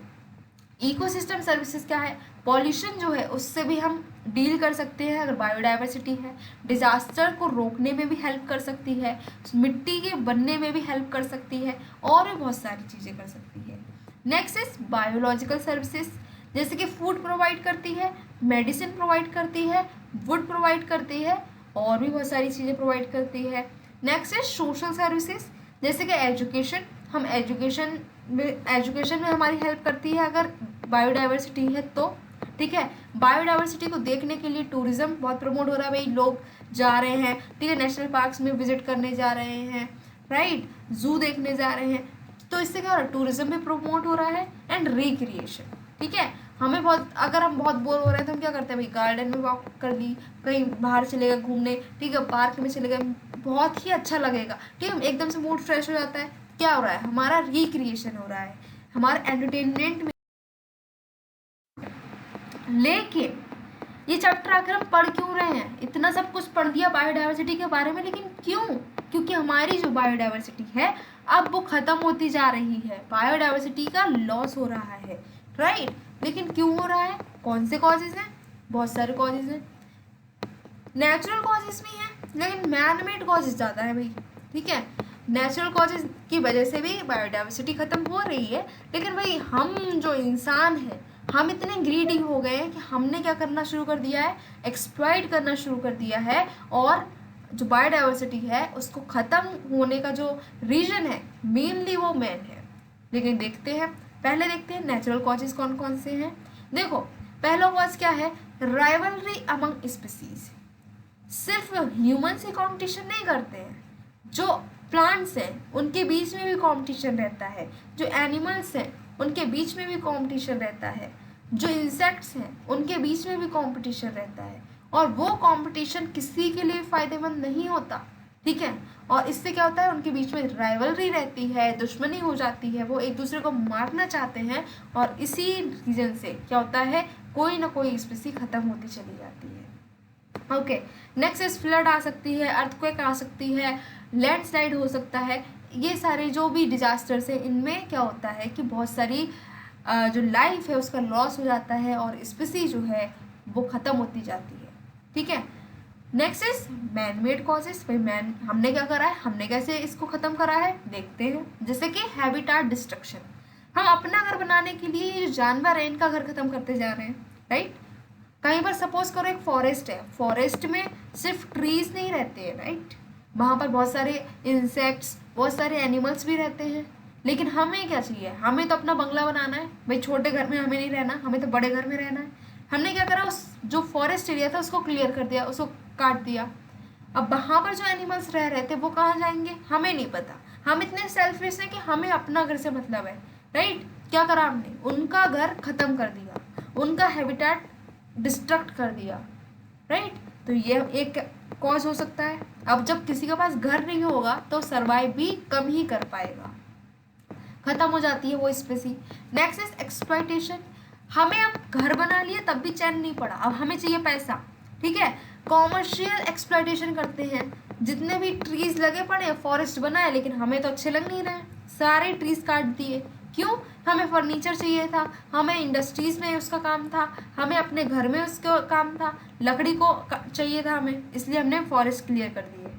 Speaker 1: इकोसिस्टम सर्विसेज क्या है, पॉल्यूशन जो है उससे भी हम डील कर सकते हैं अगर बायोडाइवर्सिटी है, डिजास्टर को रोकने में भी हेल्प कर सकती है, मिट्टी के बनने में भी हेल्प कर सकती है, और भी बहुत सारी चीज़ें कर सकती है। नेक्स्ट इज बायोलॉजिकल सर्विसेज, जैसे कि फूड प्रोवाइड करती है, मेडिसिन प्रोवाइड करती है, वुड प्रोवाइड करती है, और भी बहुत सारी चीज़ें प्रोवाइड करती है। नेक्स्ट इज सोशल सर्विसेज, जैसे कि एजुकेशन, हम एजुकेशन में हमारी हेल्प करती है अगर बायोडाइवर्सिटी है तो, ठीक है। बायोडाइवर्सिटी को देखने के लिए टूरिज्म बहुत प्रमोट हो रहा है, भाई लोग जा रहे हैं, ठीक है, नेशनल पार्क्स में विजिट करने जा रहे हैं, राइट, जू देखने जा रहे हैं, तो इससे क्या हो रहा है, टूरिज्म भी प्रमोट हो रहा है एंड रिक्रिएशन, ठीक है। हमें बहुत, अगर हम बहुत बोर हो रहे हैं तो हम क्या करते हैं भाई, गार्डन में वॉक कर ली, कहीं बाहर चले गए घूमने, ठीक है, पार्क में चले गए, बहुत ही अच्छा लगेगा, ठीक है, एकदम से मूड फ्रेश हो जाता है, क्या हो रहा है, हमारा रिक्रिएशन हो रहा है, हमारा एंटरटेनमेंट में। लेकिन ये चैप्टर आखिर हम पढ़ क्यों रहे हैं, इतना सब कुछ पढ़ दिया बायोडाइवर्सिटी के बारे में, लेकिन क्यों, क्योंकि हमारी जो बायोडाइवर्सिटी है अब वो ख़त्म होती जा रही है, बायोडाइवर्सिटी का लॉस हो रहा है, राइट। लेकिन क्यों हो रहा है, कौन से कॉजेज हैं, बहुत सारे कॉजेज हैं, नेचुरल कॉजेज भी हैं लेकिन मैन मेड कॉजेज ज़्यादा है भाई, ठीक है। नेचुरल कॉजेज की वजह से भी बायोडाइवर्सिटी ख़त्म हो रही है, लेकिन भाई हम जो इंसान हैं हम इतने ग्रीडी हो गए हैं कि हमने क्या करना शुरू कर दिया है, एक्सप्लॉइट करना शुरू कर दिया है, और जो बायोडाइवर्सिटी है उसको ख़त्म होने का जो रीज़न है मेनली वो मैन है। लेकिन देखते हैं पहले देखते हैं नेचुरल कॉजेज कौन कौन से हैं। देखो पहला कॉज क्या है, राइवलरी अमंग स्पीसीज। सिर्फ ह्यूमन से कंपटीशन नहीं करते हैं, जो प्लांट्स हैं उनके बीच में भी कंपटीशन रहता है, जो एनिमल्स हैं उनके बीच में भी कंपटीशन रहता है, जो इंसेक्ट्स हैं उनके बीच में भी कंपटीशन रहता है, और वो कंपटीशन किसी के लिए फ़ायदेमंद नहीं होता, ठीक है। और इससे क्या होता है, उनके बीच में राइवलरी रहती है, दुश्मनी हो जाती है, वो एक दूसरे को मारना चाहते हैं, और इसी रीजन से क्या होता है, कोई ना कोई स्पीसी ख़त्म होती चली जाती है। ओके, नेक्स्ट इज फ्लड आ सकती है, अर्थक्वेक आ सकती है, लैंडस्लाइड हो सकता है। ये सारे जो भी डिजास्टर्स हैं इनमें क्या होता है कि बहुत सारी जो लाइफ है उसका लॉस हो जाता है, और स्पीसी जो है वो ख़त्म होती जाती है, ठीक है। Next is man made causes. भाई मैन हमने क्या करा है, हमने कैसे इसको ख़त्म करा है, देखते हैं। जैसे कि हैबिटाट डिस्ट्रक्शन, हम अपना घर बनाने के लिए ये जो जानवर है इनका घर ख़त्म करते जा रहे हैं, राइट। कहीं पर सपोज करो एक फॉरेस्ट है, फॉरेस्ट में सिर्फ ट्रीज नहीं रहते हैं, राइट, वहाँ पर बहुत सारे इंसेक्ट्स, बहुत सारे एनिमल्स भी रहते हैं। लेकिन हमें क्या चाहिए, हमें तो अपना बंगला बनाना है भाई, छोटे घर में हमें नहीं रहना, हमें तो बड़े घर में रहना है। हमने क्या करा, उस जो फॉरेस्ट एरिया था उसको क्लियर कर दिया, उसको काट दिया। अब वहाँ पर जो एनिमल्स रह रहे थे वो कहाँ जाएंगे, हमें नहीं पता। हम इतने सेल्फिश हैं कि हमें अपना घर से मतलब है, राइट। क्या करा हमने, उनका घर ख़त्म कर दिया, उनका हैबिटेट डिस्ट्रक्ट कर दिया, राइट। तो ये एक कॉज हो सकता है। अब जब किसी के पास घर नहीं होगा तो सर्वाइव भी कम ही कर पाएगा, खत्म हो जाती है वो स्पीसी। Next is exploitation. हमें अब घर बना लिया तब भी चैन नहीं पड़ा, अब हमें चाहिए पैसा, ठीक है। कॉमर्शियल एक्सप्लॉइटेशन करते हैं, जितने भी ट्रीज लगे पड़े, फॉरेस्ट बनाए, लेकिन हमें तो अच्छे लग नहीं रहे, सारे ट्रीज काट दिए। क्यों, हमें फर्नीचर चाहिए था, हमें इंडस्ट्रीज़ में उसका काम था, हमें अपने घर में उसका काम था, लकड़ी को चाहिए था हमें, इसलिए हमने फॉरेस्ट क्लियर कर दिए।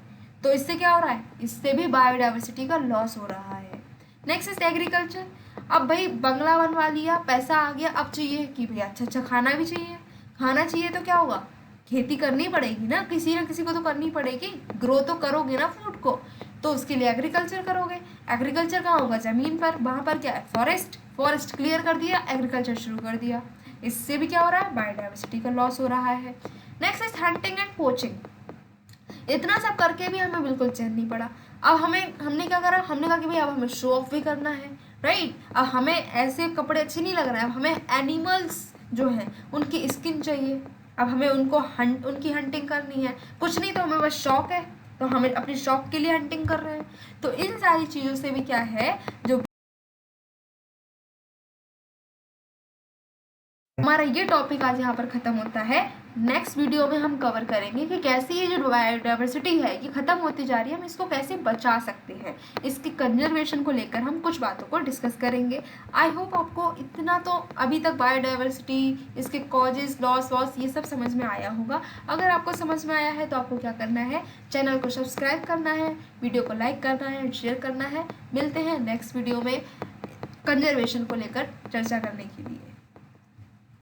Speaker 1: तो इससे क्या हो रहा है, इससे भी बायोडाइवर्सिटी का लॉस हो रहा है। Next is agriculture. अब भाई बंगला बनवा लिया, पैसा आ गया, अब चाहिए कि भाई अच्छा अच्छा खाना भी चाहिए। खाना चाहिए तो क्या होगा, खेती करनी पड़ेगी ना किसी को तो करनी पड़ेगी, ग्रो तो करोगे ना फूड को, तो उसके लिए एग्रीकल्चर करोगे। एग्रीकल्चर कहाँ होगा, ज़मीन पर, वहाँ पर क्या है, फॉरेस्ट क्लियर कर दिया, एग्रीकल्चर शुरू कर दिया। इससे भी क्या हो रहा है, बायोडाइवर्सिटी का लॉस हो रहा है। Next is hunting and poaching. इतना सब करके भी हमें बिल्कुल चैन नहीं पड़ा। अब हमने क्या करा, हमने कहा कि भाई अब हमें शो ऑफ भी करना है, राइट। अब हमें ऐसे कपड़े अच्छे नहीं लग रहे हैं, अब हमें एनिमल्स जो हैं उनकी स्किन चाहिए, अब हमें उनकी हंटिंग करनी है। कुछ नहीं तो हमें बस शौक है, तो हमें अपने शौक के लिए हंटिंग कर रहे हैं। तो इन सारी चीज़ों से भी क्या है, जो हमारा ये टॉपिक आज यहाँ पर ख़त्म होता है। नेक्स्ट वीडियो में हम कवर करेंगे कि कैसे ये जो बायोडाइवर्सिटी है ये ख़त्म होती जा रही है, हम इसको कैसे बचा सकते हैं। इसकी कंजर्वेशन को लेकर हम कुछ बातों को डिस्कस करेंगे। आई होप आपको इतना तो अभी तक बायोडाइवर्सिटी, इसके कॉजेज, लॉस ये सब समझ में आया होगा। अगर आपको समझ में आया है तो आपको क्या करना है, चैनल को सब्सक्राइब करना है, वीडियो को लाइक करना है, शेयर करना है। मिलते हैं नेक्स्ट वीडियो में कंजर्वेशन को लेकर चर्चा करने के लिए।